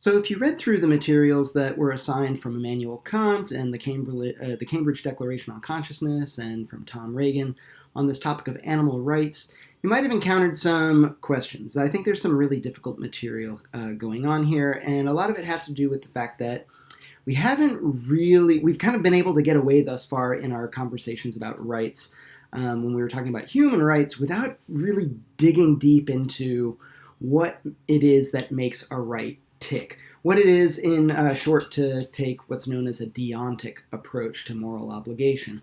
So if you read through the materials that were assigned from Immanuel Kant and the Cambridge Declaration on Consciousness and from Tom Regan on this topic of animal rights, you might have encountered some questions. I think there's some really difficult material going on here, and a lot of it has to do with the fact that we've kind of been able to get away thus far in our conversations about rights when we were talking about human rights without really digging deep into what it is that makes a right tick. What it is, in short, to take what's known as a deontic approach to moral obligation.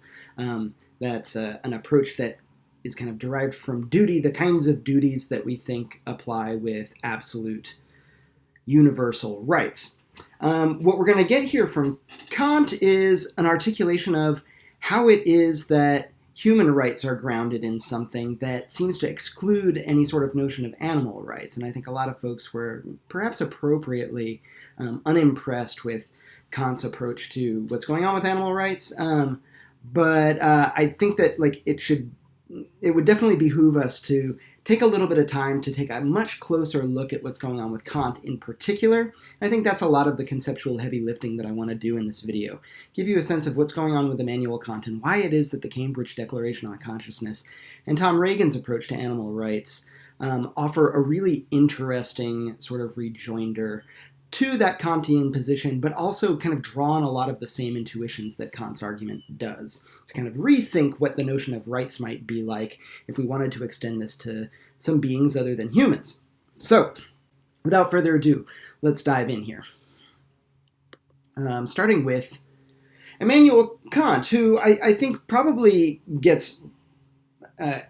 That's an approach that is kind of derived from duty, the kinds of duties that we think apply with absolute universal rights. What we're going to get here from Kant is an articulation of how it is that human rights are grounded in something that seems to exclude any sort of notion of animal rights. And I think a lot of folks were perhaps appropriately unimpressed with Kant's approach to what's going on with animal rights. But I think that it would definitely behoove us to take a little bit of time to take a much closer look at what's going on with Kant in particular. I think that's a lot of the conceptual heavy lifting that I want to do in this video. Give you a sense of what's going on with Immanuel Kant and why it is that the Cambridge Declaration on Consciousness and Tom Regan's approach to animal rights offer a really interesting sort of rejoinder to that Kantian position, but also kind of draw on a lot of the same intuitions that Kant's argument does, to kind of rethink what the notion of rights might be like if we wanted to extend this to some beings other than humans. So, without further ado, let's dive in here. Starting with Immanuel Kant, who I think probably gets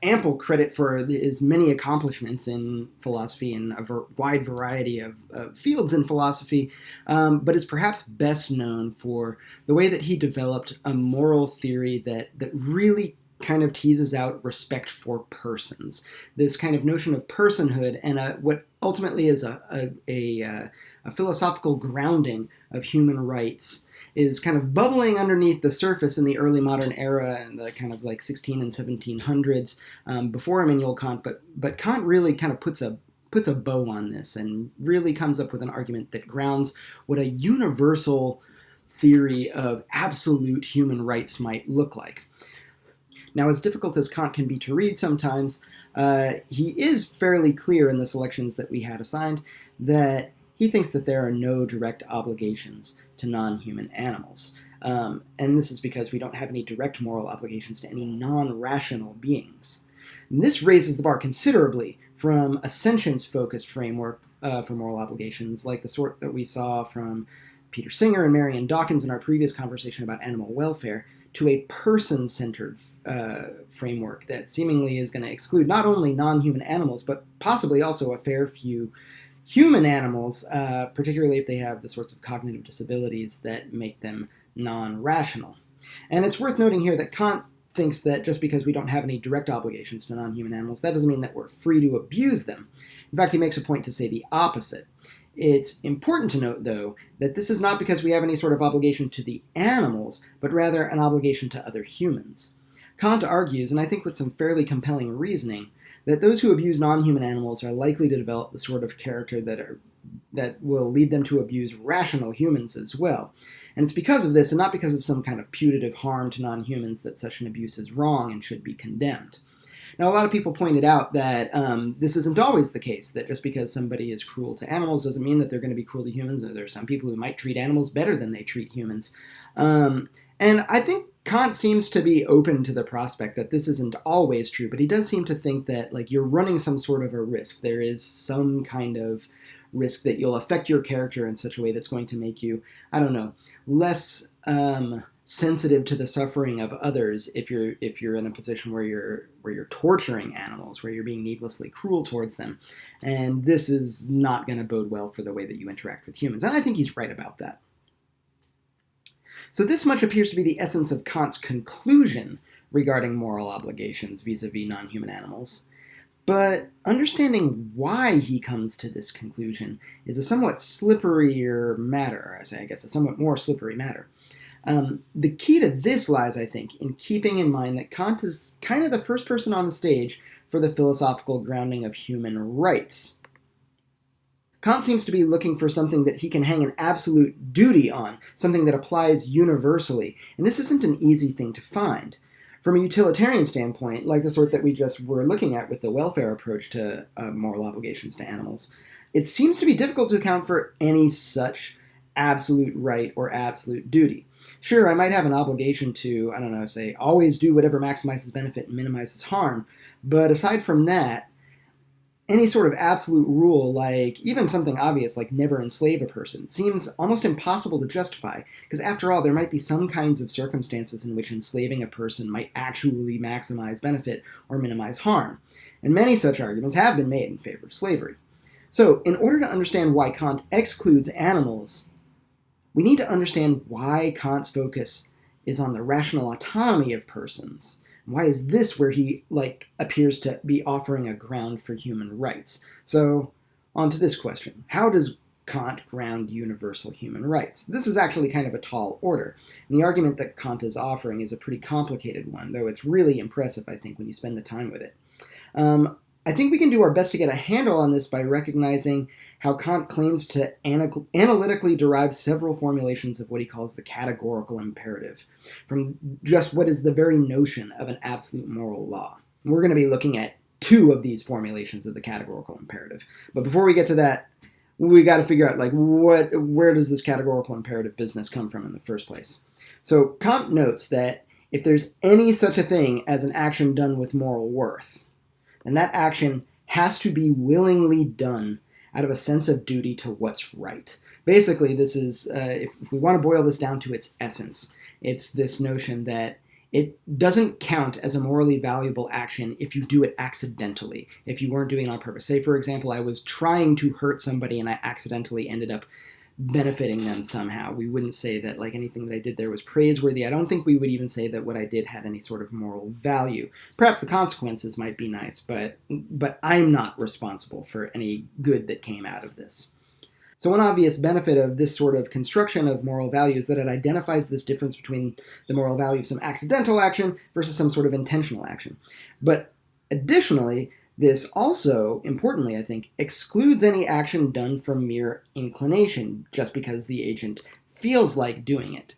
ample credit for his many accomplishments in philosophy and a wide variety of fields in philosophy, but is perhaps best known for the way that he developed a moral theory that really kind of teases out respect for persons. This kind of notion of personhood and what ultimately is a philosophical grounding of human rights is kind of bubbling underneath the surface in the early modern era and the kind of like 16 and 1700s before Immanuel Kant, but Kant really kind of puts a bow on this and really comes up with an argument that grounds what a universal theory of absolute human rights might look like. Now, as difficult as Kant can be to read sometimes, he is fairly clear in the selections that we had assigned that he thinks that there are no direct obligations to non-human animals. And this is because we don't have any direct moral obligations to any non-rational beings. And this raises the bar considerably from a sentience-focused framework for moral obligations, like the sort that we saw from Peter Singer and Marion Dawkins in our previous conversation about animal welfare, to a person-centered framework that seemingly is going to exclude not only non-human animals, but possibly also a fair few human animals, particularly if they have the sorts of cognitive disabilities that make them non-rational. And it's worth noting here that Kant thinks that just because we don't have any direct obligations to non-human animals, that doesn't mean that we're free to abuse them. In fact, he makes a point to say the opposite. It's important to note, though, that this is not because we have any sort of obligation to the animals, but rather an obligation to other humans. Kant argues, and I think with some fairly compelling reasoning, that those who abuse non-human animals are likely to develop the sort of character that will lead them to abuse rational humans as well. And it's because of this, and not because of some kind of putative harm to non-humans, that such an abuse is wrong and should be condemned. Now, a lot of people pointed out that this isn't always the case, that just because somebody is cruel to animals doesn't mean that they're going to be cruel to humans, or there are some people who might treat animals better than they treat humans. And I think Kant seems to be open to the prospect that this isn't always true, but he does seem to think that you're running some sort of a risk. There is some kind of risk that you'll affect your character in such a way that's going to make you, less sensitive to the suffering of others if you're in a position where you're torturing animals, where you're being needlessly cruel towards them. And this is not going to bode well for the way that you interact with humans. And I think he's right about that. So this much appears to be the essence of Kant's conclusion regarding moral obligations vis-a-vis non-human animals. But understanding why he comes to this conclusion is a somewhat slipperier matter, I guess a somewhat more slippery matter. The key to this lies, I think, in keeping in mind that Kant is kind of the first person on the stage for the philosophical grounding of human rights. Kant seems to be looking for something that he can hang an absolute duty on, something that applies universally, and this isn't an easy thing to find. From a utilitarian standpoint, like the sort that we just were looking at with the welfare approach to moral obligations to animals, it seems to be difficult to account for any such absolute right or absolute duty. Sure, I might have an obligation to, I don't know, say, always do whatever maximizes benefit and minimizes harm, but aside from that, any sort of absolute rule, like even something obvious like never enslave a person, seems almost impossible to justify, because after all, there might be some kinds of circumstances in which enslaving a person might actually maximize benefit or minimize harm, and many such arguments have been made in favor of slavery. So, in order to understand why Kant excludes animals, we need to understand why Kant's focus is on the rational autonomy of persons. Why is this where he appears to be offering a ground for human rights? So, on to this question. How does Kant ground universal human rights? This is actually kind of a tall order, and the argument that Kant is offering is a pretty complicated one, though it's really impressive, I think, when you spend the time with it. I think we can do our best to get a handle on this by recognizing how Kant claims to analytically derive several formulations of what he calls the categorical imperative, from just what is the very notion of an absolute moral law. We're going to be looking at two of these formulations of the categorical imperative. But before we get to that, we got to figure out where does this categorical imperative business come from in the first place. So Kant notes that if there's any such a thing as an action done with moral worth, then that action has to be willingly done out of a sense of duty to what's right. Basically, this is, if we want to boil this down to its essence, it's this notion that it doesn't count as a morally valuable action if you do it accidentally, if you weren't doing it on purpose. Say, for example, I was trying to hurt somebody and I accidentally ended up benefiting them somehow. We wouldn't say that anything that I did there was praiseworthy. I don't think we would even say that what I did had any sort of moral value. Perhaps the consequences might be nice, but I'm not responsible for any good that came out of this. So one obvious benefit of this sort of construction of moral value is that it identifies this difference between the moral value of some accidental action versus some sort of intentional action. But additionally, this also, importantly, I think, excludes any action done from mere inclination, just because the agent feels like doing it.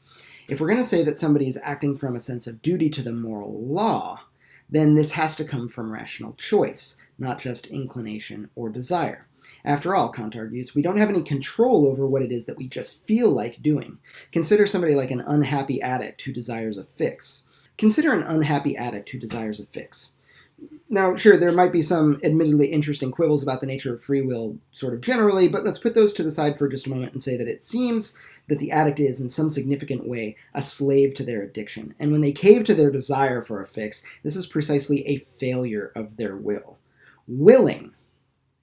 If we're going to say that somebody is acting from a sense of duty to the moral law, then this has to come from rational choice, not just inclination or desire. After all, Kant argues, we don't have any control over what it is that we just feel like doing. Consider somebody like an unhappy addict who desires a fix. Consider an unhappy addict who desires a fix. Now, sure, there might be some admittedly interesting quibbles about the nature of free will sort of generally, but let's put those to the side for just a moment and say that it seems that the addict is, in some significant way, a slave to their addiction. And when they cave to their desire for a fix, this is precisely a failure of their will. Willing,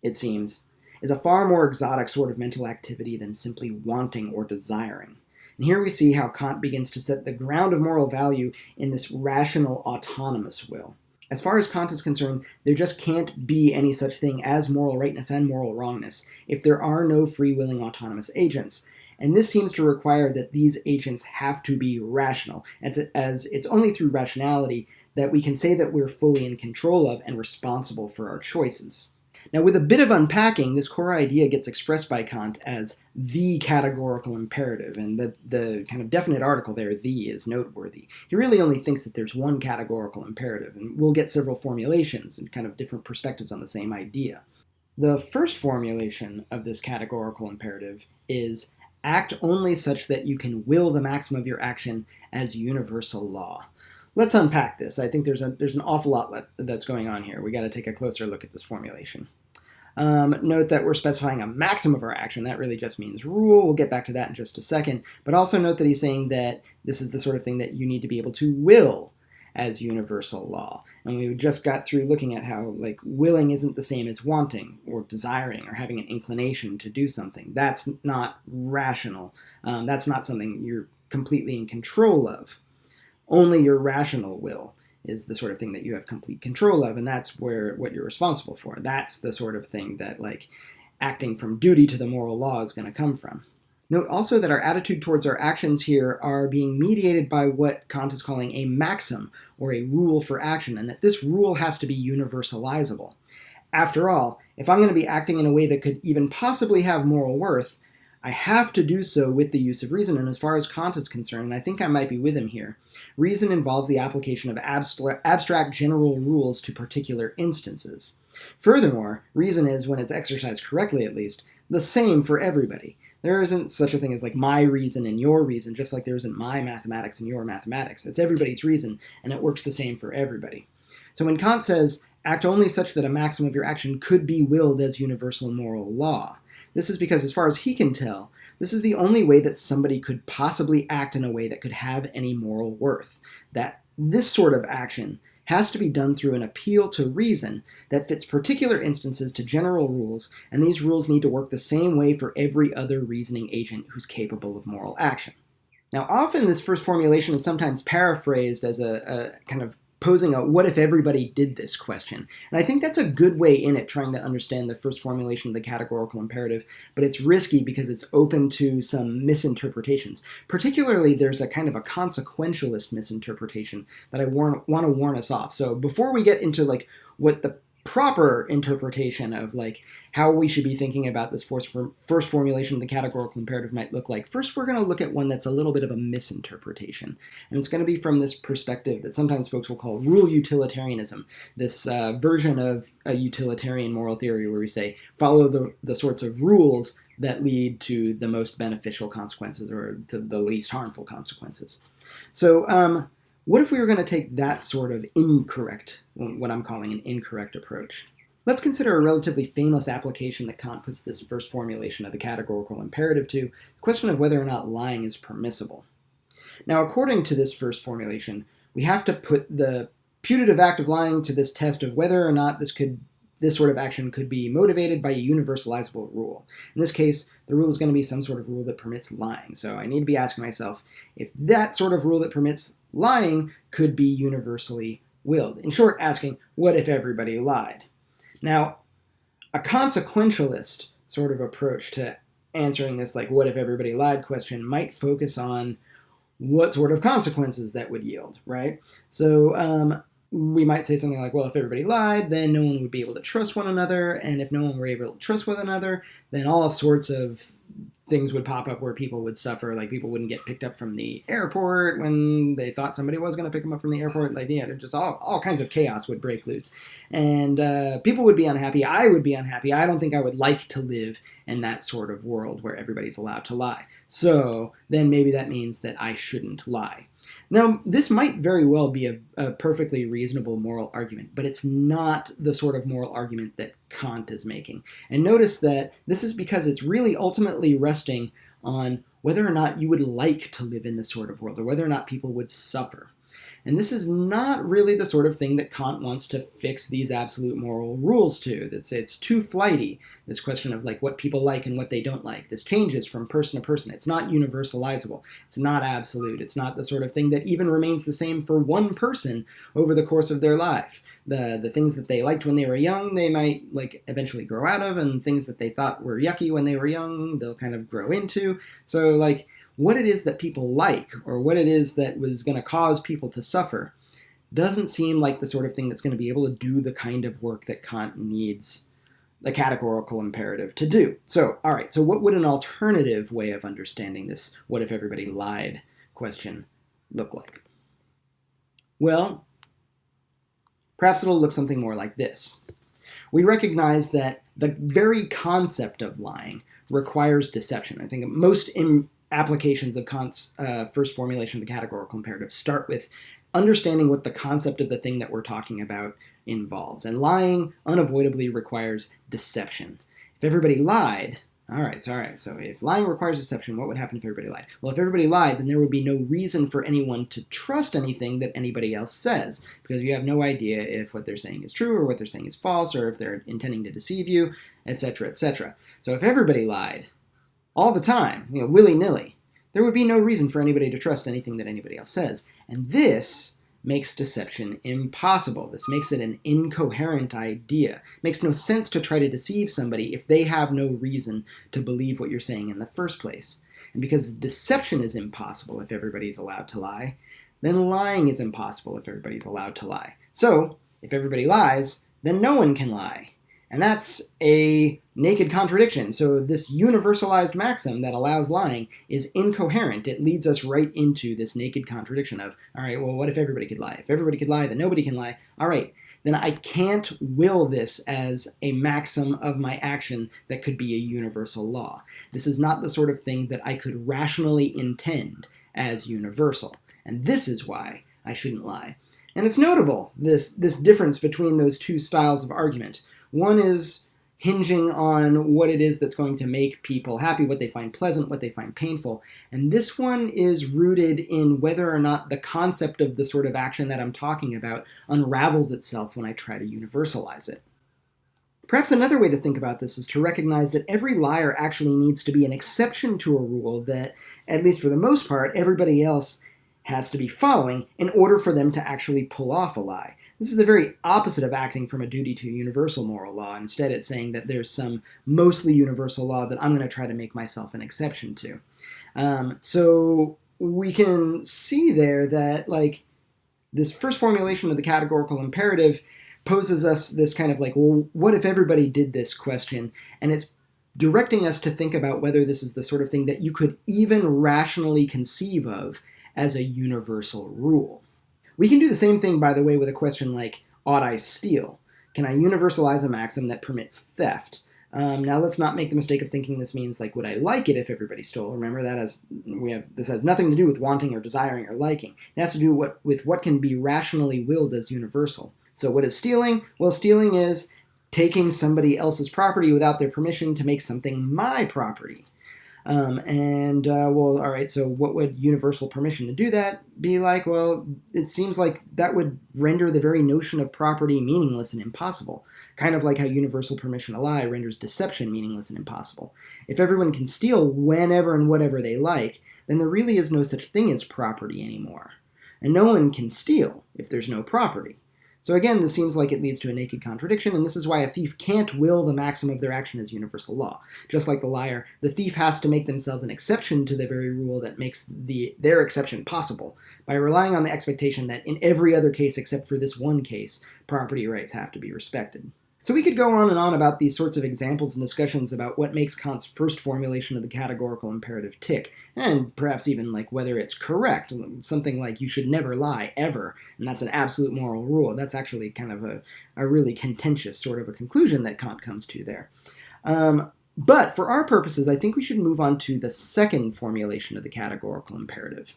it seems, is a far more exotic sort of mental activity than simply wanting or desiring. And here we see how Kant begins to set the ground of moral value in this rational, autonomous will. As far as Kant is concerned, there just can't be any such thing as moral rightness and moral wrongness if there are no free-willing autonomous agents. And this seems to require that these agents have to be rational, as it's only through rationality that we can say that we're fully in control of and responsible for our choices. Now, with a bit of unpacking, this core idea gets expressed by Kant as the categorical imperative, and the kind of definite article there, the, is noteworthy. He really only thinks that there's one categorical imperative, and we'll get several formulations and kind of different perspectives on the same idea. The first formulation of this categorical imperative is act only such that you can will the maxim of your action as universal law. Let's unpack this. I think there's an awful lot that's going on here. We got to take a closer look at this formulation. Note that we're specifying a maxim of our action. That really just means rule. We'll get back to that in just a second. But also note that he's saying that this is the sort of thing that you need to be able to will as universal law. And we just got through looking at how willing isn't the same as wanting or desiring or having an inclination to do something. That's not rational. That's not something you're completely in control of. Only your rational will is the sort of thing that you have complete control of, and that's what you're responsible for. That's the sort of thing that acting from duty to the moral law is going to come from. Note also that our attitude towards our actions here are being mediated by what Kant is calling a maxim, or a rule for action, and that this rule has to be universalizable. After all, if I'm going to be acting in a way that could even possibly have moral worth, I have to do so with the use of reason, and as far as Kant is concerned, and I think I might be with him here, reason involves the application of abstract general rules to particular instances. Furthermore, reason is, when it's exercised correctly at least, the same for everybody. There isn't such a thing as like my reason and your reason, just like there isn't my mathematics and your mathematics. It's everybody's reason, and it works the same for everybody. So when Kant says, act only such that a maxim of your action could be willed as universal moral law, this is because, as far as he can tell, this is the only way that somebody could possibly act in a way that could have any moral worth. That this sort of action has to be done through an appeal to reason that fits particular instances to general rules, and these rules need to work the same way for every other reasoning agent who's capable of moral action. Now, often this first formulation is sometimes paraphrased as a kind of posing a what if everybody did this question. And I think that's a good way in at trying to understand the first formulation of the categorical imperative, but it's risky because it's open to some misinterpretations. Particularly, there's a kind of a consequentialist misinterpretation that I want to warn us off. So before we get into like what the proper interpretation of like how we should be thinking about this first formulation of the categorical imperative might look like, first we're going to look at one that's a little bit of a misinterpretation. And it's going to be from this perspective that sometimes folks will call rule utilitarianism, this version of a utilitarian moral theory where we say follow the sorts of rules that lead to the most beneficial consequences or to the least harmful consequences. So what if we were going to take that sort of incorrect, what I'm calling an incorrect approach? Let's consider a relatively famous application that Kant puts this first formulation of the categorical imperative to, the question of whether or not lying is permissible. Now, according to this first formulation, we have to put the putative act of lying to this test of whether or not this sort of action could be motivated by a universalizable rule. In this case, the rule is going to be some sort of rule that permits lying. So I need to be asking myself if that sort of rule that permits lying could be universally willed. In short, asking, what if everybody lied? Now, a consequentialist sort of approach to answering this, like, what if everybody lied question might focus on what sort of consequences that would yield, right? So we might say something like, well, if everybody lied, then no one would be able to trust one another, and if no one were able to trust one another, then all sorts of things would pop up where people would suffer, like people wouldn't get picked up from the airport when they thought somebody was going to pick them up from the airport. Like, yeah, just all kinds of chaos would break loose. And people would be unhappy. I would be unhappy. I don't think I would like to live in that sort of world where everybody's allowed to lie. So then maybe that means that I shouldn't lie. Now, this might very well be a perfectly reasonable moral argument, but it's not the sort of moral argument that Kant is making. And notice that this is because it's really ultimately resting on whether or not you would like to live in this sort of world, or whether or not people would suffer. And this is not really the sort of thing that Kant wants to fix these absolute moral rules to. It's too flighty, this question of like what people like and what they don't like. This changes from person to person. It's not universalizable. It's not absolute. It's not the sort of thing that even remains the same for one person over the course of their life. The things that they liked when they were young, they might like eventually grow out of, and things that they thought were yucky when they were young, they'll kind of grow into. So like, what it is that people like, or what it is that was going to cause people to suffer, doesn't seem like the sort of thing that's going to be able to do the kind of work that Kant needs the categorical imperative to do. So, all right, so what would an alternative way of understanding this what if everybody lied question look like? Well, perhaps it'll look something more like this. We recognize that the very concept of lying requires deception. I think most applications of Kant's first formulation of the categorical imperative start with understanding what the concept of the thing that we're talking about involves. And lying unavoidably requires deception. If everybody lied, all right, so if lying requires deception, what would happen if everybody lied? Well, if everybody lied, then there would be no reason for anyone to trust anything that anybody else says, because you have no idea if what they're saying is true or what they're saying is false, or if they're intending to deceive you, etc., etc. So if everybody lied all the time, willy-nilly, there would be no reason for anybody to trust anything that anybody else says. And this makes deception impossible. This makes it an incoherent idea. It makes no sense to try to deceive somebody if they have no reason to believe what you're saying in the first place. And because deception is impossible if everybody's allowed to lie, then lying is impossible if everybody's allowed to lie. So, if everybody lies, then no one can lie. And that's a naked contradiction. So this universalized maxim that allows lying is incoherent. It leads us right into this naked contradiction of, all right, well, what if everybody could lie? If everybody could lie, then nobody can lie. All right, then I can't will this as a maxim of my action that could be a universal law. This is not the sort of thing that I could rationally intend as universal. And this is why I shouldn't lie. And it's notable, this difference between those two styles of argument. One is hinging on what it is that's going to make people happy, what they find pleasant, what they find painful. And this one is rooted in whether or not the concept of the sort of action that I'm talking about unravels itself when I try to universalize it. Perhaps another way to think about this is to recognize that every liar actually needs to be an exception to a rule that, at least for the most part, everybody else has to be following in order for them to actually pull off a lie. This is the very opposite of acting from a duty to universal moral law. Instead, it's saying that there's some mostly universal law that I'm going to try to make myself an exception to. So we can see there that, like, this first formulation of the categorical imperative poses us this kind of like, well, what if everybody did this question? And it's directing us to think about whether this is the sort of thing that you could even rationally conceive of as a universal rule. We can do the same thing, by the way, with a question like, ought I steal? Can I universalize a maxim that permits theft? Now, let's not make the mistake of thinking this means, like, would I like it if everybody stole? Remember, this has nothing to do with wanting or desiring or liking. It has to do with what can be rationally willed as universal. So what is stealing? Well, stealing is taking somebody else's property without their permission to make something my property. Well, all right, so what would universal permission to do that be like? Well, it seems like that would render the very notion of property meaningless and impossible, kind of like how universal permission to lie renders deception meaningless and impossible. If everyone can steal whenever and whatever they like, then there really is no such thing as property anymore. And no one can steal if there's no property. So again, this seems like it leads to a naked contradiction, and this is why a thief can't will the maxim of their action as universal law. Just like the liar, the thief has to make themselves an exception to the very rule that makes their exception possible, by relying on the expectation that in every other case except for this one case, property rights have to be respected. So we could go on and on about these sorts of examples and discussions about what makes Kant's first formulation of the categorical imperative tick, and perhaps even like whether it's correct. Something like you should never lie, ever, and that's an absolute moral rule. That's actually kind of a really contentious sort of a conclusion that Kant comes to there. But for our purposes, I think we should move on to the second formulation of the categorical imperative.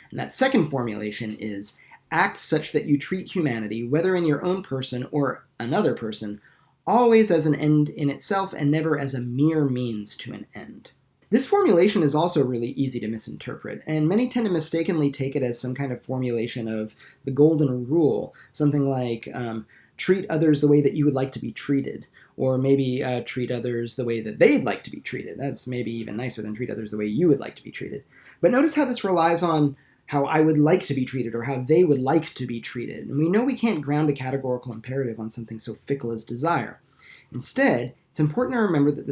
And that second formulation is, act such that you treat humanity, whether in your own person or another person, always as an end in itself and never as a mere means to an end. This formulation is also really easy to misinterpret, and many tend to mistakenly take it as some kind of formulation of the golden rule, something like treat others the way that you would like to be treated, or maybe treat others the way that they'd like to be treated. That's maybe even nicer than treat others the way you would like to be treated. But notice how this relies on how I would like to be treated or how they would like to be treated. And we know we can't ground a categorical imperative on something so fickle as desire. Instead, it's important to remember that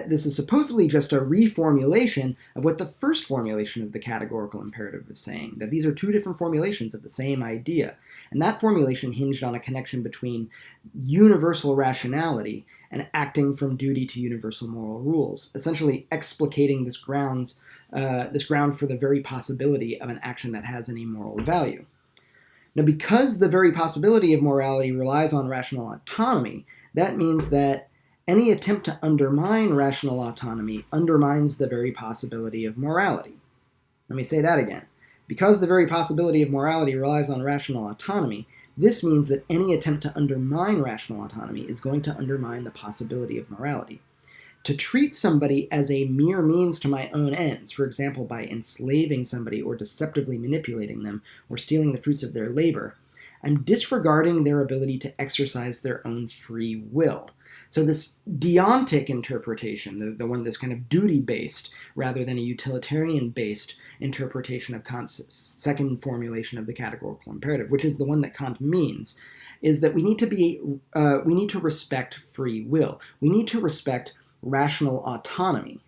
this is supposedly just a reformulation of what the first formulation of the categorical imperative is saying, that these are two different formulations of the same idea. And that formulation hinged on a connection between universal rationality and acting from duty to universal moral rules, essentially explicating this ground for the very possibility of an action that has any moral value. Now, because the very possibility of morality relies on rational autonomy, that means that any attempt to undermine rational autonomy undermines the very possibility of morality. Let me say that again. Because the very possibility of morality relies on rational autonomy, this means that any attempt to undermine rational autonomy is going to undermine the possibility of morality. To treat somebody as a mere means to my own ends, for example, by enslaving somebody or deceptively manipulating them or stealing the fruits of their labor, I'm disregarding their ability to exercise their own free will. So this deontic interpretation, the one that's kind of duty-based rather than a utilitarian-based interpretation of Kant's second formulation of the categorical imperative, which is the one that Kant means, is that we need to respect free will. We need to respect rational autonomy.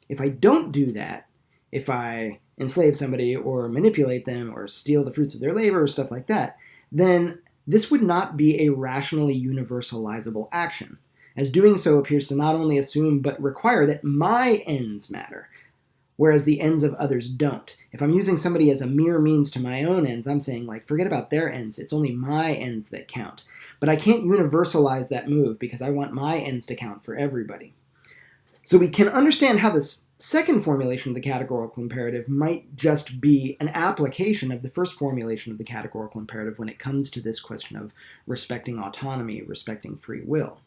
If I don't do that, if I enslave somebody or manipulate them or steal the fruits of their labor or stuff like that, then This would not be a rationally universalizable action, as doing so appears to not only assume but require that my ends matter, whereas the ends of others don't. If I'm using somebody as a mere means to my own ends, I'm saying, like, forget about their ends, it's only my ends that count. But I can't universalize that move because I want my ends to count for everybody. So we can understand how this second formulation of the categorical imperative might just be an application of the first formulation of the categorical imperative when it comes to this question of respecting autonomy, respecting free will.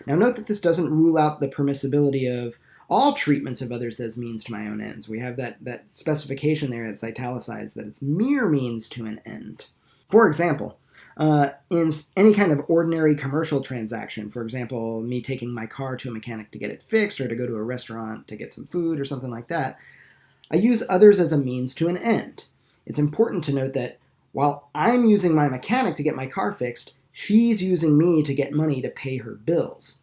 Now note that this doesn't rule out the permissibility of all treatments of others as means to my own ends. We have that specification there that's italicized, that it's mere means to an end. For example, in any kind of ordinary commercial transaction, for example, me taking my car to a mechanic to get it fixed or to go to a restaurant to get some food or something like that, I use others as a means to an end. It's important to note that while I'm using my mechanic to get my car fixed, she's using me to get money to pay her bills.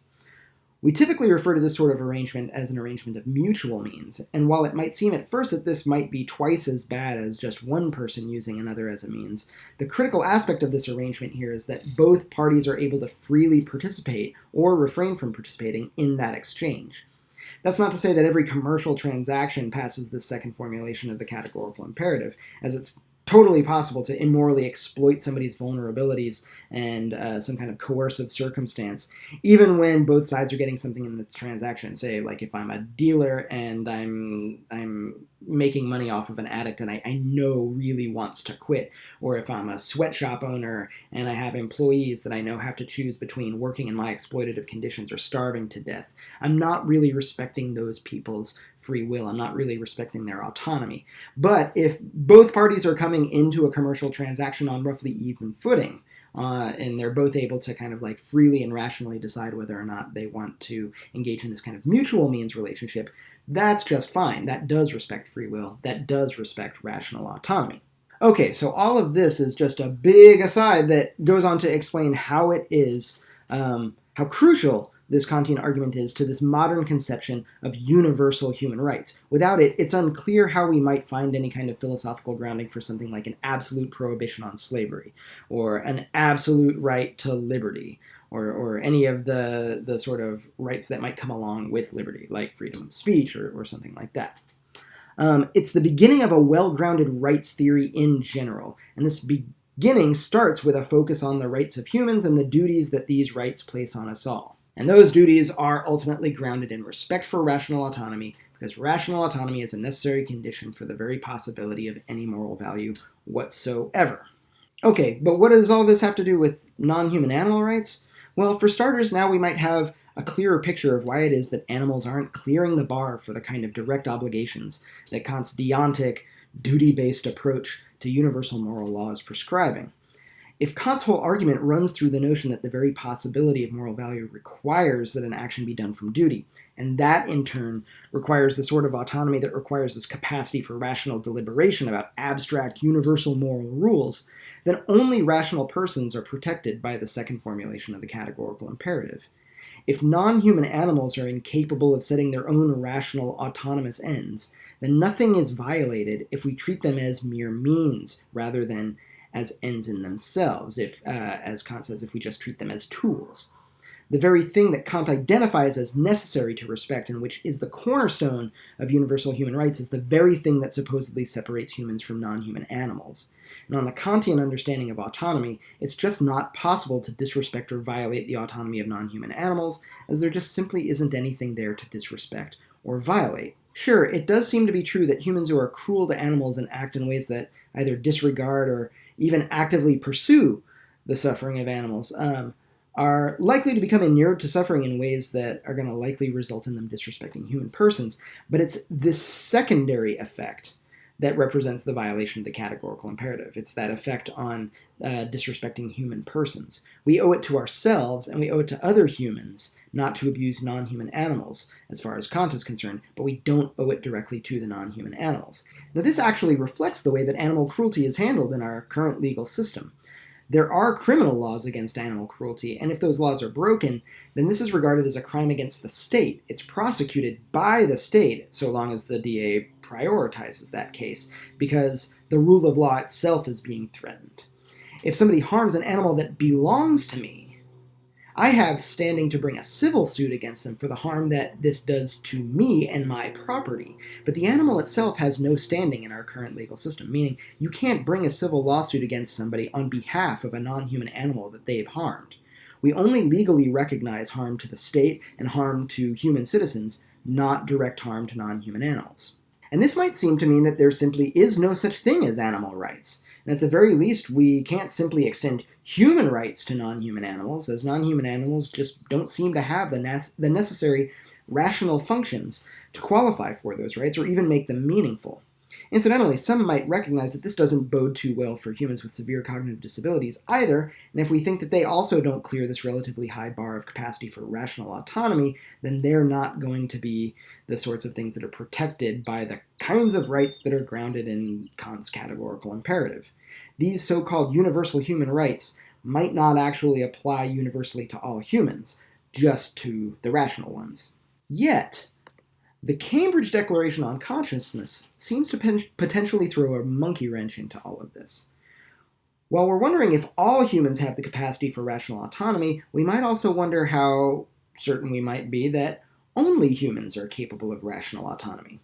We typically refer to this sort of arrangement as an arrangement of mutual means, and while it might seem at first that this might be twice as bad as just one person using another as a means, the critical aspect of this arrangement here is that both parties are able to freely participate or refrain from participating in that exchange. That's not to say that every commercial transaction passes this second formulation of the categorical imperative, as it's totally possible to immorally exploit somebody's vulnerabilities and some kind of coercive circumstance, even when both sides are getting something in the transaction. Say, like if I'm a dealer and I'm making money off of an addict and I know really wants to quit, or if I'm a sweatshop owner and I have employees that I know have to choose between working in my exploitative conditions or starving to death, I'm not really respecting those people's free will. I'm not really respecting their autonomy. But if both parties are coming into a commercial transaction on roughly even footing, and they're both able to kind of like freely and rationally decide whether or not they want to engage in this kind of mutual means relationship, that's just fine. That does respect free will. That does respect rational autonomy. Okay, so all of this is just a big aside that goes on to explain how it is, how crucial this Kantian argument is to this modern conception of universal human rights. Without it, it's unclear how we might find any kind of philosophical grounding for something like an absolute prohibition on slavery, or an absolute right to liberty, or any of the sort of rights that might come along with liberty, like freedom of speech or something like that. It's the beginning of a well-grounded rights theory in general, and this beginning starts with a focus on the rights of humans and the duties that these rights place on us all. And those duties are ultimately grounded in respect for rational autonomy, because rational autonomy is a necessary condition for the very possibility of any moral value whatsoever. Okay, but what does all this have to do with non-human animal rights? Well, for starters, now we might have a clearer picture of why it is that animals aren't clearing the bar for the kind of direct obligations that Kant's deontic, duty-based approach to universal moral law is prescribing. If Kant's whole argument runs through the notion that the very possibility of moral value requires that an action be done from duty, and that in turn requires the sort of autonomy that requires this capacity for rational deliberation about abstract universal moral rules, then only rational persons are protected by the second formulation of the categorical imperative. If non-human animals are incapable of setting their own rational autonomous ends, then nothing is violated if we treat them as mere means rather than as ends in themselves, if, as Kant says, if we just treat them as tools. The very thing that Kant identifies as necessary to respect and which is the cornerstone of universal human rights is the very thing that supposedly separates humans from non-human animals. And on the Kantian understanding of autonomy, it's just not possible to disrespect or violate the autonomy of non-human animals, as there just simply isn't anything there to disrespect or violate. Sure, it does seem to be true that humans who are cruel to animals and act in ways that either disregard or even actively pursue the suffering of animals, are likely to become inured to suffering in ways that are going to likely result in them disrespecting human persons. But it's this secondary effect that represents the violation of the categorical imperative. It's that effect on disrespecting human persons. We owe it to ourselves and we owe it to other humans not to abuse non-human animals, as far as Kant is concerned, but we don't owe it directly to the non-human animals. Now, this actually reflects the way that animal cruelty is handled in our current legal system. There are criminal laws against animal cruelty, and if those laws are broken, then this is regarded as a crime against the state. It's prosecuted by the state, so long as the DA prioritizes that case, because the rule of law itself is being threatened. If somebody harms an animal that belongs to me, I have standing to bring a civil suit against them for the harm that this does to me and my property. But the animal itself has no standing in our current legal system, meaning you can't bring a civil lawsuit against somebody on behalf of a non-human animal that they've harmed. We only legally recognize harm to the state and harm to human citizens, not direct harm to non-human animals. And this might seem to mean that there simply is no such thing as animal rights. And at the very least, we can't simply extend human rights to non-human animals, as non-human animals just don't seem to have the necessary rational functions to qualify for those rights or even make them meaningful. Incidentally, some might recognize that this doesn't bode too well for humans with severe cognitive disabilities either, and if we think that they also don't clear this relatively high bar of capacity for rational autonomy, then they're not going to be the sorts of things that are protected by the kinds of rights that are grounded in Kant's categorical imperative. These so-called universal human rights might not actually apply universally to all humans, just to the rational ones. Yet, the Cambridge Declaration on Consciousness seems to potentially throw a monkey wrench into all of this. While we're wondering if all humans have the capacity for rational autonomy, we might also wonder how certain we might be that only humans are capable of rational autonomy.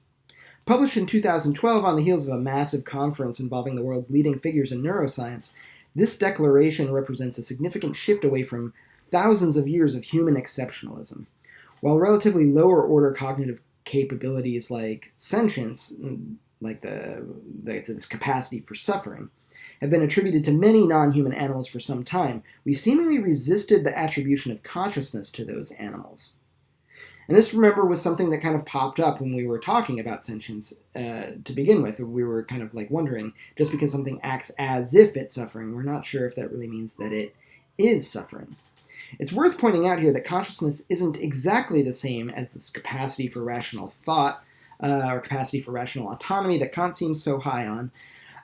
Published in 2012 on the heels of a massive conference involving the world's leading figures in neuroscience, this declaration represents a significant shift away from thousands of years of human exceptionalism. While relatively lower-order cognitive capabilities like sentience, like this capacity for suffering, have been attributed to many non-human animals for some time, we've seemingly resisted the attribution of consciousness to those animals. And this, remember, was something that kind of popped up when we were talking about sentience to begin with. We were kind of like wondering, just because something acts as if it's suffering, we're not sure if that really means that it is suffering. It's worth pointing out here that consciousness isn't exactly the same as this capacity for rational thought or capacity for rational autonomy that Kant seems so high on.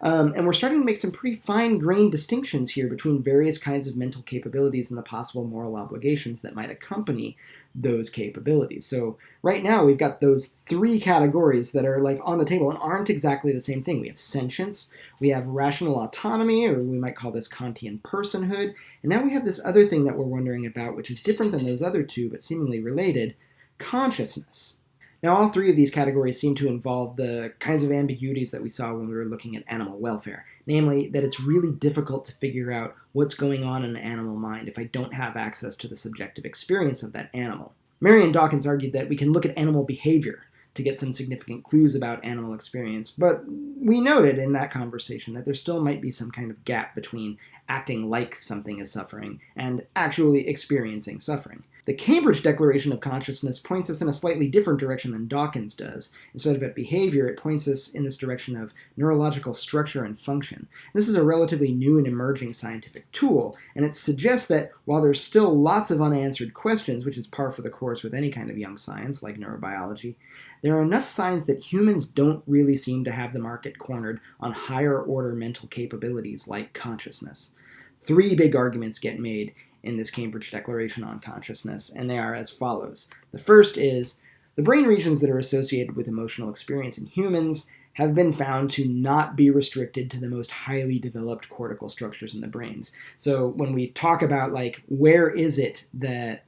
And we're starting to make some pretty fine-grained distinctions here between various kinds of mental capabilities and the possible moral obligations that might accompany those capabilities. So right now we've got those three categories that are like on the table and aren't exactly the same thing. We have sentience, we have rational autonomy, or we might call this Kantian personhood, and now we have this other thing that we're wondering about, which is different than those other two, but seemingly related, consciousness. Now, all three of these categories seem to involve the kinds of ambiguities that we saw when we were looking at animal welfare, namely that it's really difficult to figure out what's going on in an animal mind if I don't have access to the subjective experience of that animal. Marion Dawkins argued that we can look at animal behavior to get some significant clues about animal experience, but we noted in that conversation that there still might be some kind of gap between acting like something is suffering and actually experiencing suffering. The Cambridge Declaration of Consciousness points us in a slightly different direction than Dawkins does. Instead of at behavior, it points us in this direction of neurological structure and function. This is a relatively new and emerging scientific tool, and it suggests that while there's still lots of unanswered questions, which is par for the course with any kind of young science like neurobiology, there are enough signs that humans don't really seem to have the market cornered on higher order mental capabilities like consciousness. Three big arguments get made in this Cambridge Declaration on Consciousness, and they are as follows. The first is, the brain regions that are associated with emotional experience in humans have been found to not be restricted to the most highly developed cortical structures in the brains. So when we talk about, like, where is it that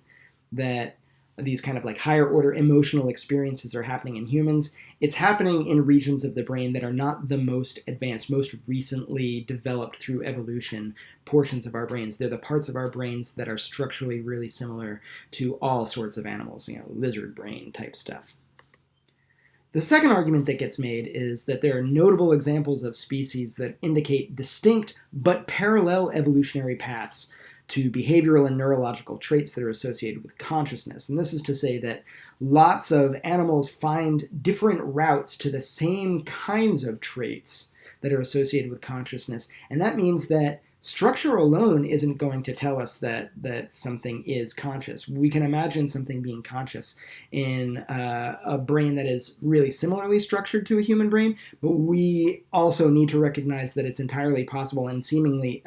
these kind of like higher order emotional experiences are happening in humans, it's happening in regions of the brain that are not the most advanced, most recently developed through evolution portions of our brains. They're the parts of our brains that are structurally really similar to all sorts of animals, lizard brain type stuff. The second argument that gets made is that there are notable examples of species that indicate distinct but parallel evolutionary paths to behavioral and neurological traits that are associated with consciousness. And this is to say that lots of animals find different routes to the same kinds of traits that are associated with consciousness. And that means that structure alone isn't going to tell us that something is conscious. We can imagine something being conscious in a brain that is really similarly structured to a human brain, but we also need to recognize that it's entirely possible and seemingly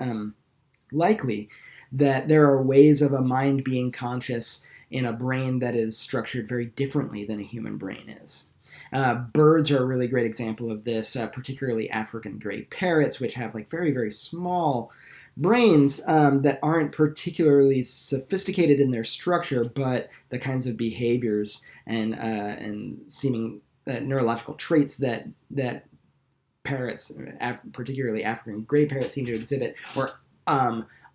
likely that there are ways of a mind being conscious in a brain that is structured very differently than a human brain is. Birds are a really great example of this, particularly African gray parrots, which have like very, very small brains that aren't particularly sophisticated in their structure, but the kinds of behaviors and seeming neurological traits that parrots, particularly African gray parrots, seem to exhibit, or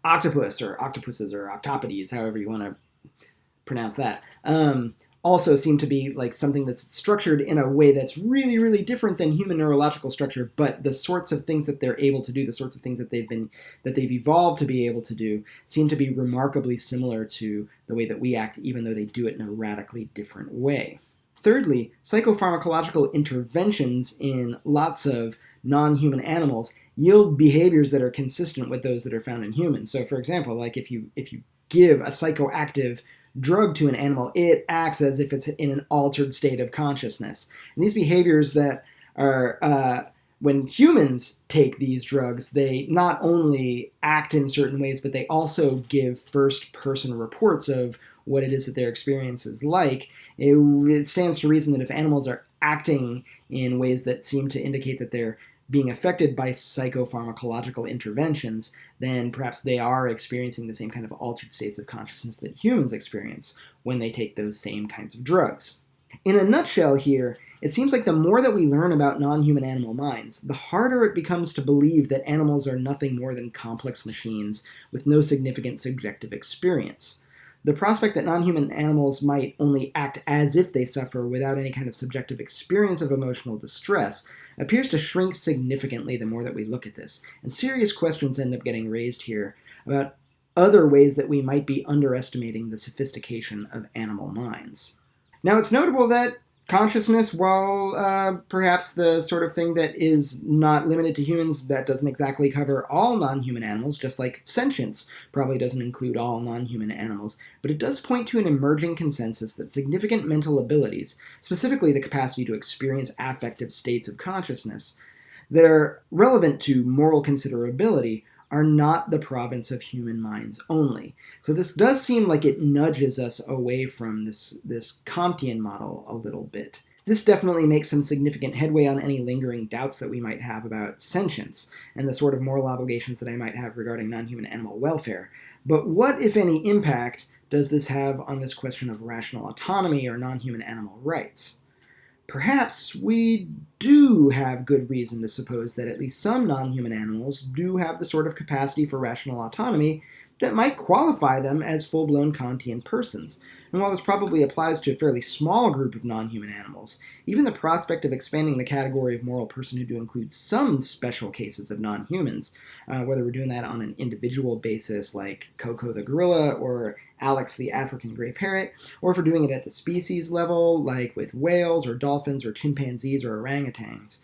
octopuses or octopodes, however you want to pronounce that, also seem to be like something that's structured in a way that's really, really different than human neurological structure, but the sorts of things that they're able to do, the sorts of things that they've evolved to be able to do, seem to be remarkably similar to the way that we act, even though they do it in a radically different way. Thirdly, psychopharmacological interventions in lots of non-human animals yield behaviors that are consistent with those that are found in humans. So, for example, like if you give a psychoactive drug to an animal, it acts as if it's in an altered state of consciousness. And these behaviors that are, when humans take these drugs, they not only act in certain ways, but they also give first-person reports of what it is that their experience is like. It stands to reason that if animals are acting in ways that seem to indicate that they're being affected by psychopharmacological interventions, then perhaps they are experiencing the same kind of altered states of consciousness that humans experience when they take those same kinds of drugs. In a nutshell here, it seems like the more that we learn about non-human animal minds, the harder it becomes to believe that animals are nothing more than complex machines with no significant subjective experience. The prospect that non-human animals might only act as if they suffer without any kind of subjective experience of emotional distress appears to shrink significantly the more that we look at this, and serious questions end up getting raised here about other ways that we might be underestimating the sophistication of animal minds. Now, it's notable that consciousness, while perhaps the sort of thing that is not limited to humans, that doesn't exactly cover all non-human animals, just like sentience probably doesn't include all non-human animals, but it does point to an emerging consensus that significant mental abilities, specifically the capacity to experience affective states of consciousness, that are relevant to moral considerability, are not the province of human minds only. So this does seem like it nudges us away from this Kantian model a little bit. This definitely makes some significant headway on any lingering doubts that we might have about sentience and the sort of moral obligations that I might have regarding non-human animal welfare. But what, if any, impact does this have on this question of rational autonomy or non-human animal rights? Perhaps we do have good reason to suppose that at least some non-human animals do have the sort of capacity for rational autonomy that might qualify them as full-blown Kantian persons. And while this probably applies to a fairly small group of non-human animals, even the prospect of expanding the category of moral personhood to include some special cases of non-humans, whether we're doing that on an individual basis like Coco the gorilla or Alex the African gray parrot, or if we're doing it at the species level like with whales or dolphins or chimpanzees or orangutans,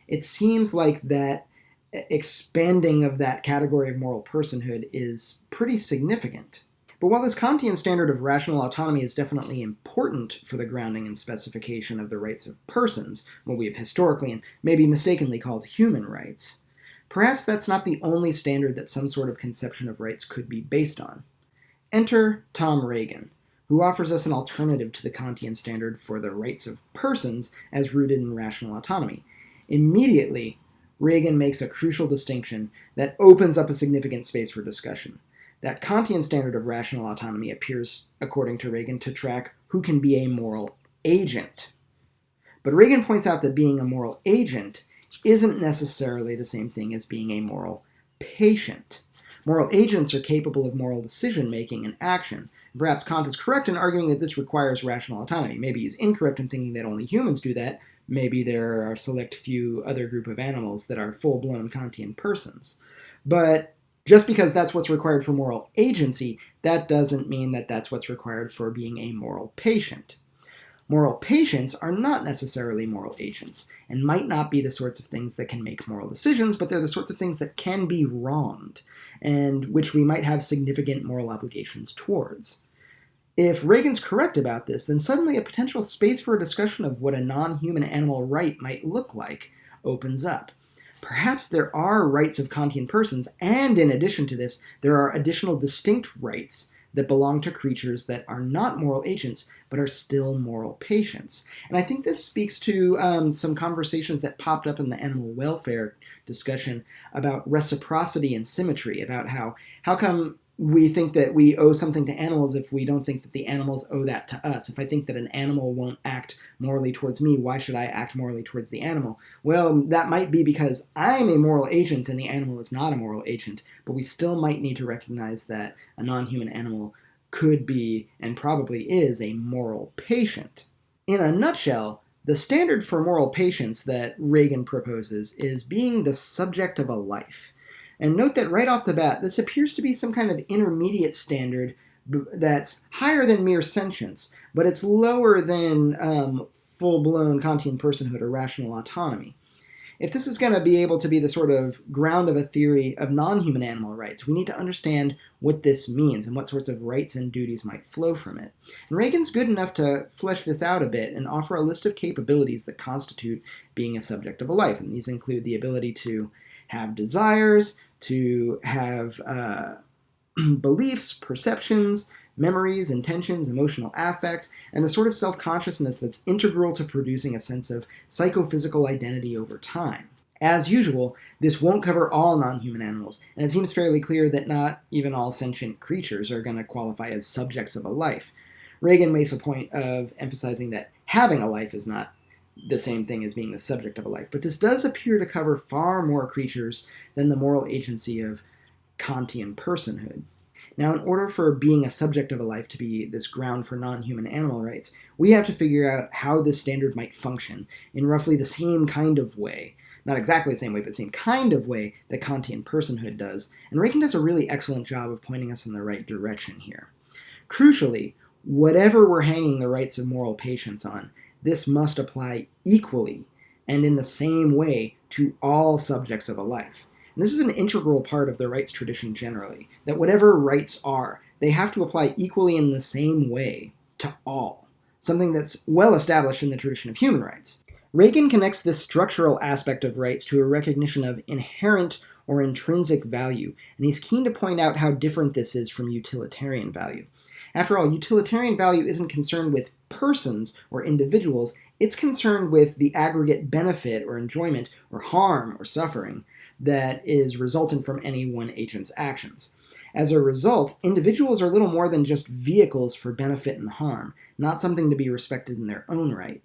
it seems like that expanding of that category of moral personhood is pretty significant. But while this Kantian standard of rational autonomy is definitely important for the grounding and specification of the rights of persons, what we have historically and maybe mistakenly called human rights, perhaps that's not the only standard that some sort of conception of rights could be based on. Enter Tom Regan, who offers us an alternative to the Kantian standard for the rights of persons as rooted in rational autonomy. Immediately, Regan makes a crucial distinction that opens up a significant space for discussion. That Kantian standard of rational autonomy appears, according to Regan, to track who can be a moral agent. But Regan points out that being a moral agent isn't necessarily the same thing as being a moral patient. Moral agents are capable of moral decision-making and action. Perhaps Kant is correct in arguing that this requires rational autonomy. Maybe he's incorrect in thinking that only humans do that. Maybe there are a select few other group of animals that are full-blown Kantian persons. But just because that's what's required for moral agency, that doesn't mean that that's what's required for being a moral patient. Moral patients are not necessarily moral agents, and might not be the sorts of things that can make moral decisions, but they're the sorts of things that can be wronged, and which we might have significant moral obligations towards. If Regan's correct about this, then suddenly a potential space for a discussion of what a non-human animal right might look like opens up. Perhaps there are rights of Kantian persons, and in addition to this, there are additional distinct rights that belong to creatures that are not moral agents, but are still moral patients. And I think this speaks to some conversations that popped up in the animal welfare discussion about reciprocity and symmetry, about how come we think that we owe something to animals if we don't think that the animals owe that to us. If I think that an animal won't act morally towards me, why should I act morally towards the animal? Well, that might be because I'm a moral agent and the animal is not a moral agent, but we still might need to recognize that a non-human animal could be, and probably is, a moral patient. In a nutshell, the standard for moral patience that Regan proposes is being the subject of a life. And note that right off the bat, this appears to be some kind of intermediate standard that's higher than mere sentience, but it's lower than full-blown Kantian personhood or rational autonomy. If this is going to be able to be the sort of ground of a theory of non-human animal rights, we need to understand what this means and what sorts of rights and duties might flow from it. And Regan's good enough to flesh this out a bit and offer a list of capabilities that constitute being a subject of a life. And these include the ability to have desires, to have beliefs, perceptions, memories, intentions, emotional affect, and the sort of self-consciousness that's integral to producing a sense of psychophysical identity over time. As usual, this won't cover all non-human animals, and it seems fairly clear that not even all sentient creatures are going to qualify as subjects of a life. Regan makes a point of emphasizing that having a life is not the same thing as being the subject of a life, but this does appear to cover far more creatures than the moral agency of Kantian personhood. Now, in order for being a subject of a life to be this ground for non-human animal rights, we have to figure out how this standard might function in roughly the same kind of way. Not exactly the same way, but the same kind of way that Kantian personhood does. And Regan does a really excellent job of pointing us in the right direction here. Crucially, whatever we're hanging the rights of moral patience on, this must apply equally and in the same way to all subjects of a life. And this is an integral part of the rights tradition generally, that whatever rights are, they have to apply equally in the same way to all, something that's well established in the tradition of human rights. Regan connects this structural aspect of rights to a recognition of inherent or intrinsic value, and he's keen to point out how different this is from utilitarian value. After all, utilitarian value isn't concerned with persons or individuals, it's concerned with the aggregate benefit or enjoyment or harm or suffering that is resultant from any one agent's actions. As a result, individuals are little more than just vehicles for benefit and harm, not something to be respected in their own right.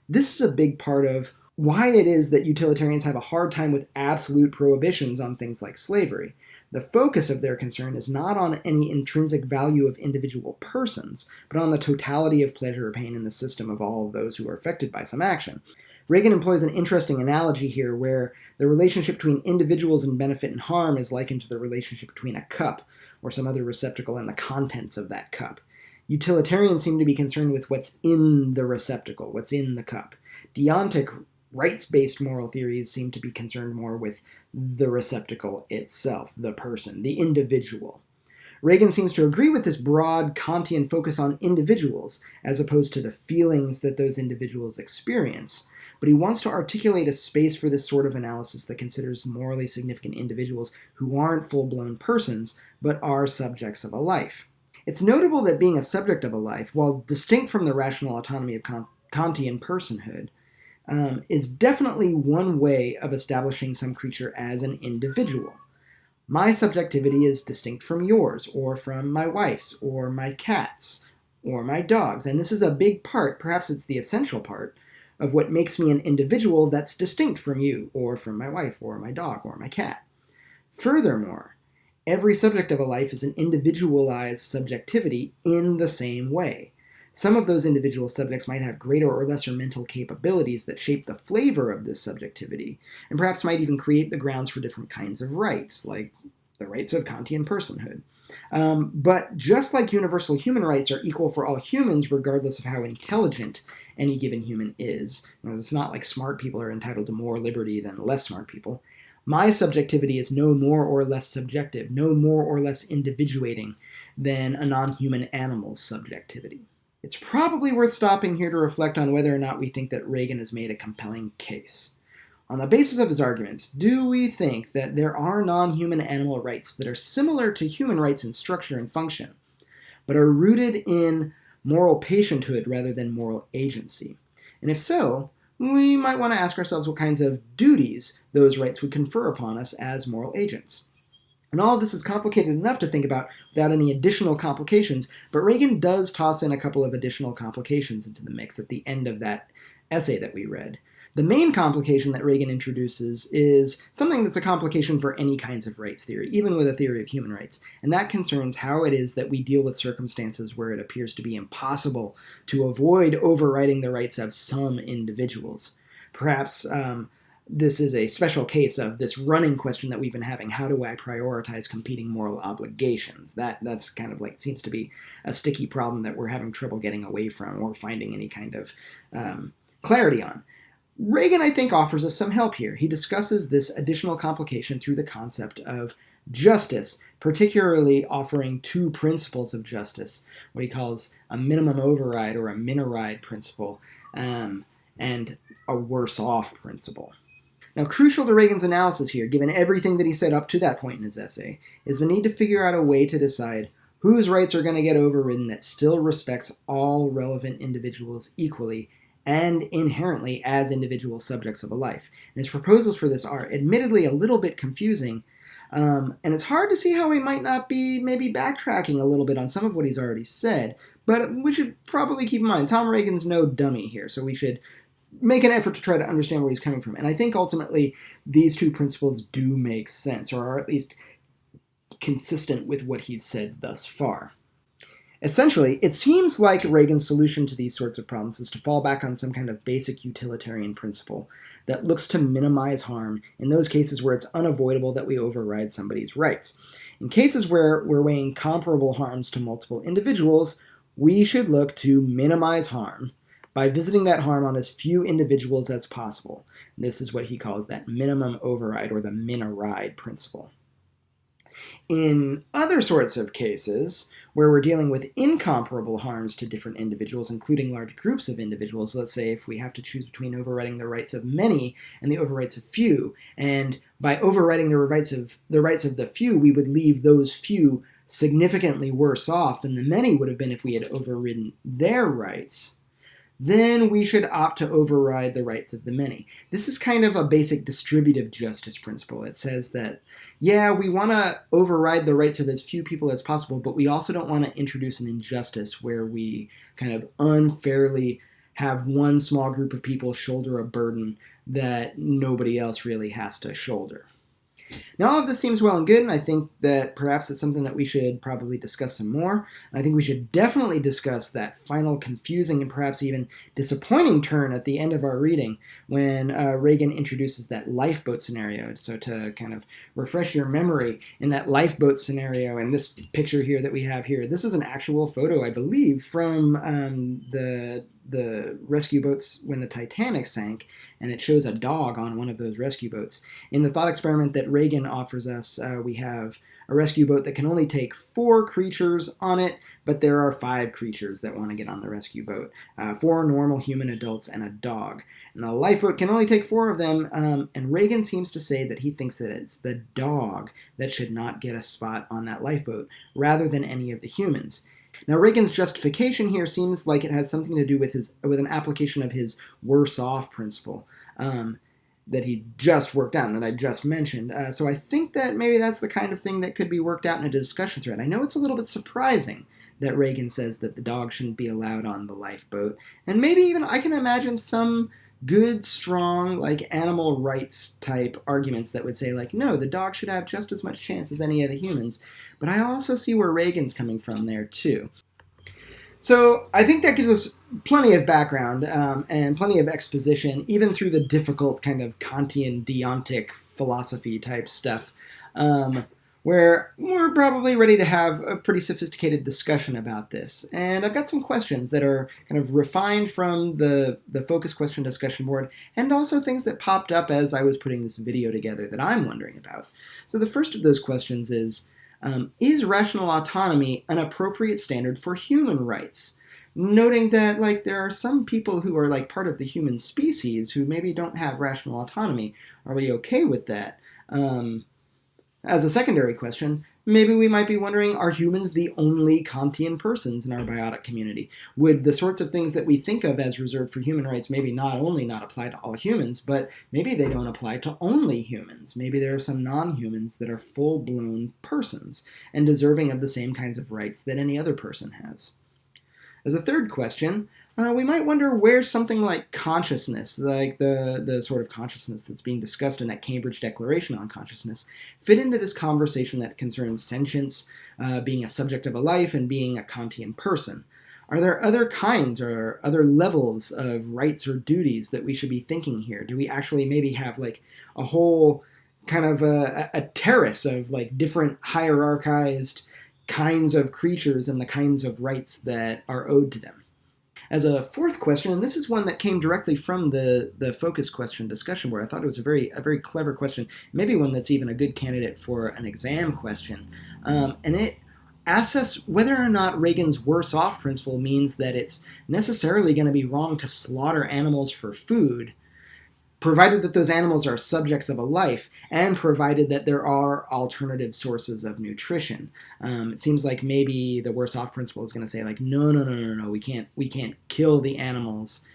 This is a big part of why it is that utilitarians have a hard time with absolute prohibitions on things like slavery. The focus of their concern is not on any intrinsic value of individual persons, but on the totality of pleasure or pain in the system of all of those who are affected by some action. Regan employs an interesting analogy here where the relationship between individuals and benefit and harm is likened to the relationship between a cup or some other receptacle and the contents of that cup. Utilitarians seem to be concerned with what's in the receptacle, what's in the cup. Deontic, rights-based moral theories seem to be concerned more with the receptacle itself, the person, the individual. Regan seems to agree with this broad Kantian focus on individuals as opposed to the feelings that those individuals experience, but he wants to articulate a space for this sort of analysis that considers morally significant individuals who aren't full-blown persons, but are subjects of a life. It's notable that being a subject of a life, while distinct from the rational autonomy of Kantian personhood, is definitely one way of establishing some creature as an individual. My subjectivity is distinct from yours, or from my wife's, or my cat's, or my dog's, and this is a big part, perhaps it's the essential part, of what makes me an individual that's distinct from you, or from my wife, or my dog, or my cat. Furthermore, every subject of a life is an individualized subjectivity in the same way. Some of those individual subjects might have greater or lesser mental capabilities that shape the flavor of this subjectivity, and perhaps might even create the grounds for different kinds of rights, like the rights of Kantian personhood. But just like universal human rights are equal for all humans regardless of how intelligent any given human is, it's not like smart people are entitled to more liberty than less smart people, my subjectivity is no more or less subjective, no more or less individuating than a non-human animal's subjectivity. It's probably worth stopping here to reflect on whether or not we think that Regan has made a compelling case. On the basis of his arguments, do we think that there are non-human animal rights that are similar to human rights in structure and function, but are rooted in moral patienthood rather than moral agency? And if so, we might want to ask ourselves what kinds of duties those rights would confer upon us as moral agents. And all of this is complicated enough to think about without any additional complications, but Regan does toss in a couple of additional complications into the mix at the end of that essay that we read. The main complication that Regan introduces is something that's a complication for any kinds of rights theory, even with a theory of human rights, and that concerns how it is that we deal with circumstances where it appears to be impossible to avoid overriding the rights of some individuals. Perhaps this is a special case of this running question that we've been having: how do I prioritize competing moral obligations? That's kind of like seems to be a sticky problem that we're having trouble getting away from or finding any kind of clarity on. Regan, I think, offers us some help here. He discusses this additional complication through the concept of justice, particularly offering two principles of justice, what he calls a minimum override or a minoride principle, and a worse off principle. Now, crucial to Regan's analysis here, given everything that he said up to that point in his essay, is the need to figure out a way to decide whose rights are going to get overridden that still respects all relevant individuals equally and inherently as individual subjects of a life. And his proposals for this are admittedly a little bit confusing, and it's hard to see how he might not be maybe backtracking a little bit on some of what he's already said, but we should probably keep in mind, Tom Regan's no dummy here, so we should make an effort to try to understand where he's coming from. And I think ultimately these two principles do make sense, or are at least consistent with what he's said thus far. Essentially, it seems like Regan's solution to these sorts of problems is to fall back on some kind of basic utilitarian principle that looks to minimize harm in those cases where it's unavoidable that we override somebody's rights. In cases where we're weighing comparable harms to multiple individuals, we should look to minimize harm by visiting that harm on as few individuals as possible. This is what he calls that minimum override, or the minoride principle. In other sorts of cases, where we're dealing with incomparable harms to different individuals, including large groups of individuals, let's say if we have to choose between overriding the rights of many and the overrights of few, and by overriding the rights of the few, we would leave those few significantly worse off than the many would have been if we had overridden their rights, then we should opt to override the rights of the many. This is kind of a basic distributive justice principle. It says that, yeah, we want to override the rights of as few people as possible, but we also don't want to introduce an injustice where we kind of unfairly have one small group of people shoulder a burden that nobody else really has to shoulder. Now, all of this seems well and good, and I think that perhaps it's something that we should probably discuss some more. And I think we should definitely discuss that final confusing and perhaps even disappointing turn at the end of our reading when Regan introduces that lifeboat scenario. So to kind of refresh your memory, in that lifeboat scenario, and this picture here that we have here, this is an actual photo, I believe, from the rescue boats when the Titanic sank, and it shows a dog on one of those rescue boats. In the thought experiment that Regan offers us, we have a rescue boat that can only take 4 creatures on it, but there are 5 creatures that want to get on the rescue boat. 4 normal human adults and a dog. And the lifeboat can only take 4 of them, and Regan seems to say that he thinks that it's the dog that should not get a spot on that lifeboat, rather than any of the humans. Now, Regan's justification here seems like it has something to do with an application of his worse-off principle that he just worked out and that I just mentioned. So I think that maybe that's the kind of thing that could be worked out in a discussion thread. I know it's a little bit surprising that Regan says that the dog shouldn't be allowed on the lifeboat, and maybe even I can imagine some good, strong, like animal rights type arguments that would say, like, no, the dog should have just as much chance as any of the humans. But I also see where Regan's coming from there, too. So I think that gives us plenty of background and plenty of exposition, even through the difficult kind of Kantian deontic philosophy type stuff, where we're probably ready to have a pretty sophisticated discussion about this. And I've got some questions that are kind of refined from the focus question discussion board, and also things that popped up as I was putting this video together that I'm wondering about. So the first of those questions is rational autonomy an appropriate standard for human rights? Noting that, like, there are some people who are, like, part of the human species who maybe don't have rational autonomy. Are we okay with that? As a secondary question, Maybe we might be wondering, are humans the only Kantian persons in our biotic community? Would the sorts of things that we think of as reserved for human rights maybe not only not apply to all humans, but maybe they don't apply to only humans? Maybe there are some non-humans that are full-blown persons and deserving of the same kinds of rights that any other person has. As a third question, we might wonder where something like consciousness, like the sort of consciousness that's being discussed in that Cambridge Declaration on Consciousness, fit into this conversation that concerns sentience, being a subject of a life, and being a Kantian person. Are there other kinds or other levels of rights or duties that we should be thinking here? Do we actually maybe have like a whole kind of a terrace of like different hierarchized kinds of creatures and the kinds of rights that are owed to them? As a fourth question, and this is one that came directly from the focus question discussion board, I thought it was a very clever question, maybe one that's even a good candidate for an exam question, and it asks us whether or not Regan's worse off principle means that it's necessarily going to be wrong to slaughter animals for food, provided that those animals are subjects of a life, and provided that there are alternative sources of nutrition. It seems like maybe the worse off principle is going to say like, no, we can't kill the animals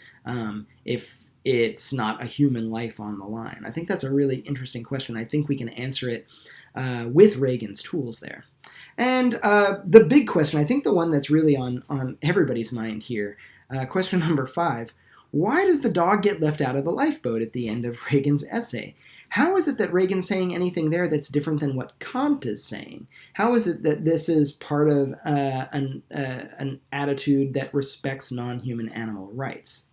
if it's not a human life on the line. I think that's a really interesting question. I think we can answer it with Regan's tools there. And the big question, I think the one that's really on everybody's mind here, question number 5. Why does the dog get left out of the lifeboat at the end of Regan's essay? How is it that Regan's saying anything there that's different than what Kant is saying? How is it that this is part of an attitude that respects non-human animal rights?